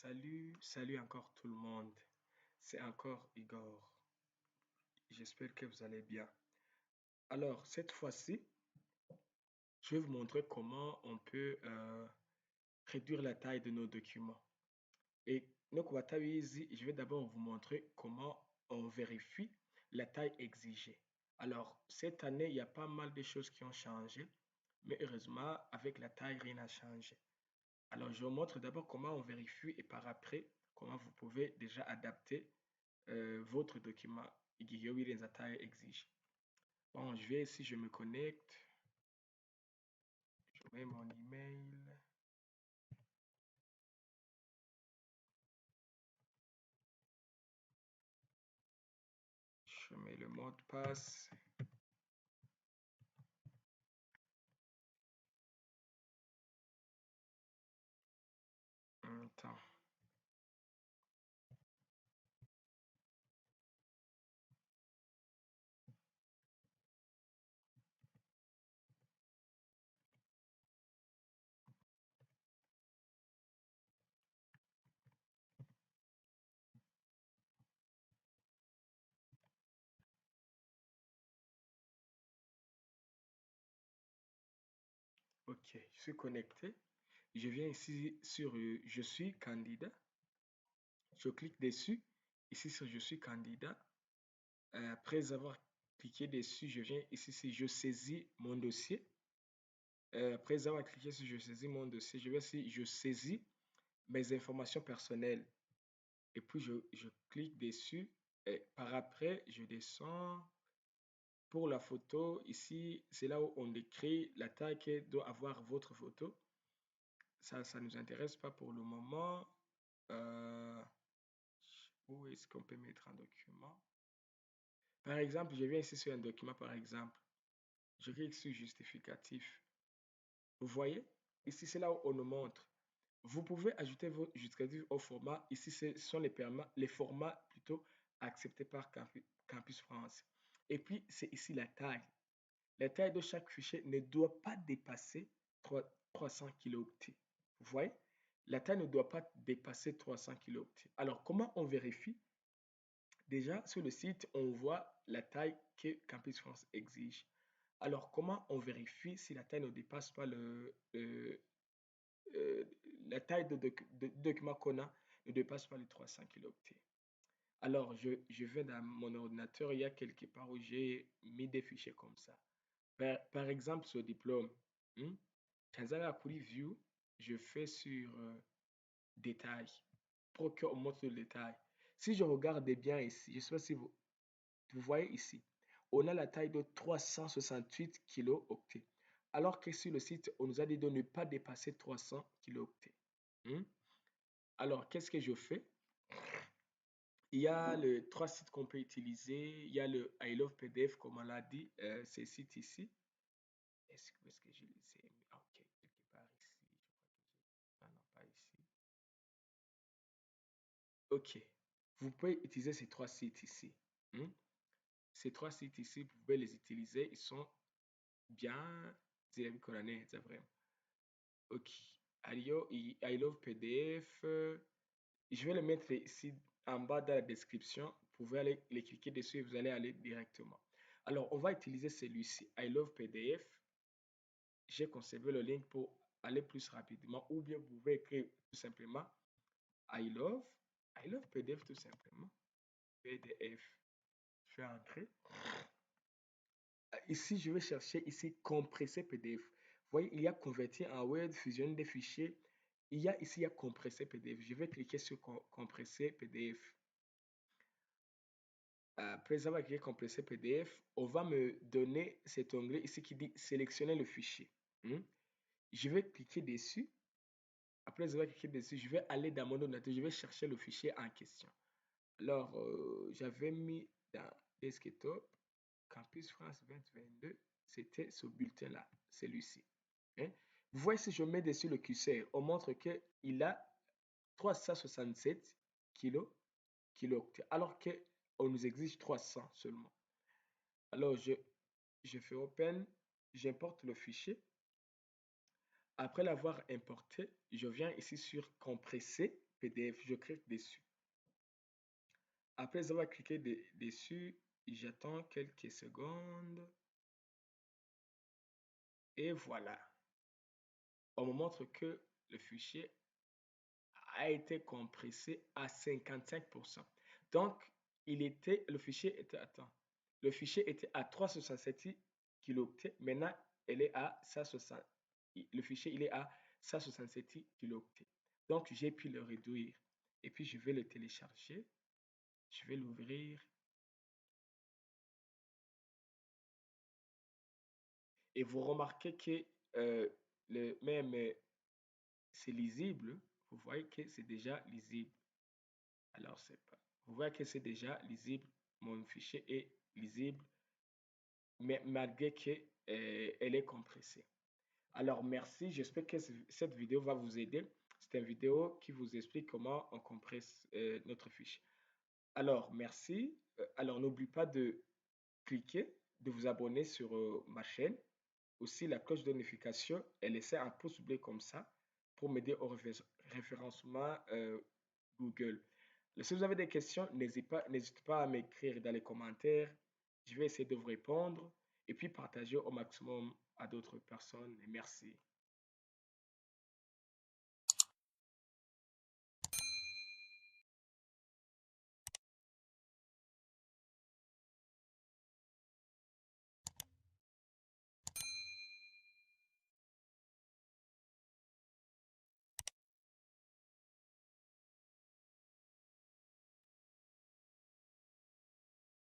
Salut encore tout le monde. C'est encore Igor. J'espère que vous allez bien. Alors, cette fois-ci, je vais vous montrer comment on peut réduire la taille de nos documents. Et donc, je vais d'abord vous montrer comment on vérifie la taille exigée. Alors, cette année, il y a pas mal de choses qui ont changé, mais heureusement, avec la taille, rien n'a changé. Alors, je vous montre d'abord comment on vérifie et par après, comment vous pouvez déjà adapter votre document igihe wirenza taille exige. Bon, si je me connecte, je mets mon email, je mets le mot de passe. Attends. Ok, je suis connecté. Je viens ici sur Je suis candidat. Je clique dessus. Ici sur Je suis candidat. Après avoir cliqué dessus, je viens ici sur Je saisis mon dossier. Après avoir cliqué sur Je saisis mon dossier, je vais ici Je saisis mes informations personnelles. Et puis je clique dessus. Et par après, je descends. Pour la photo, ici, c'est là où on écrit la taille que doit avoir votre photo. Ça ne nous intéresse pas pour le moment. Euh, Où est-ce qu'on peut mettre un document? Par exemple, je viens ici sur un document, par exemple. Je clique sur justificatif. Vous voyez? Ici, c'est là où on nous montre. Vous pouvez ajouter vos justificatifs au format. Ici, ce sont les formats plutôt acceptés par Campus France. Et puis, c'est ici la taille. La taille de chaque fichier ne doit pas dépasser 300 kilooctets. Vous voyez? La taille ne doit pas dépasser 300 kilooctets. Alors, comment on vérifie? Déjà, sur le site, on voit la taille que Campus France exige. Alors, comment on vérifie si la taille ne dépasse pas euh, la taille de document qu'on a ne dépasse pas les 300 kilooctets? Alors, je vais dans mon ordinateur, il y a quelque part où j'ai mis des fichiers comme ça. Par exemple, ce diplôme, hmm, quand j'allais kuri View, je fais sur Détails pour qu'on montre le détail. Si je regarde bien ici, je ne sais pas si vous voyez ici, on a la taille de 368 kilooctets. Alors que sur le site, on nous a dit de ne pas dépasser 300 kilooctets. Hmm. Alors, qu'est-ce que je fais? Il y a les trois sites qu'on peut utiliser. Il y a le I Love PDF, comme on l'a dit, ces sites ici. Est-ce que je les ai mis? Ah, ok, quelque part ici. Je crois que j'ai. Ah non, pas ici. Ok. Vous pouvez utiliser ces trois sites ici. Hmm. Ces trois sites ici, vous pouvez les utiliser. Ils sont bien. C'est vrai. Ok. I love PDF. Je vais le mettre ici en bas dans la description. Vous pouvez aller les cliquer dessus et vous allez aller directement. Alors, on va utiliser celui-ci. I love PDF. J'ai conservé le link pour aller plus rapidement. Ou bien vous pouvez écrire tout simplement I love, I love PDF tout simplement. PDF. Je vais entrer. Ici, je vais chercher ici compresser PDF. Vous voyez, il y a convertir en Word, fusionner des fichiers. Il y a ici, il y a compresser PDF. Je vais cliquer sur compresser PDF. Après avoir cliqué compresser PDF, on va me donner cet onglet ici qui dit sélectionner le fichier. Je vais cliquer dessus. Après avoir cliqué dessus, je vais aller dans mon ordinateur. Je vais chercher le fichier en question. Alors, j'avais mis dans Desktop Campus France 2022. C'était ce bulletin-là, celui-ci. Hein? Vous voyez, si je mets dessus le curseur, on montre qu'il a 367 kilooctets, alors qu'on nous exige 300 seulement. Alors, je fais Open, j'importe le fichier. Après l'avoir importé, je viens ici sur Compresser PDF. Je clique dessus. Après avoir cliqué dessus, j'attends quelques secondes. Et voilà. On me montre que le fichier a été compressé à 55%. Donc, le fichier était à 367 kilooctets. Maintenant, elle est à 160. Le fichier, il est à 167 kilooctets. Donc, j'ai pu le réduire. Et puis, je vais le télécharger. Je vais l'ouvrir. Et vous remarquez que même c'est lisible. Vous voyez que c'est déjà lisible. Alors, c'est pas. Vous voyez que c'est déjà lisible. Mon fichier est lisible, mais malgré qu'elle est compressée. Alors, merci. J'espère que cette vidéo va vous aider. C'est une vidéo qui vous explique comment on compresse notre fichier. Alors, merci. Alors, n'oublie pas de cliquer, de vous abonner sur ma chaîne. Aussi, la cloche de notification et laisser un pouce bleu comme ça pour m'aider au référencement Google. Si vous avez des questions, n'hésitez pas à m'écrire dans les commentaires. Je vais essayer de vous répondre et puis partager au maximum à d'autres personnes. Et merci.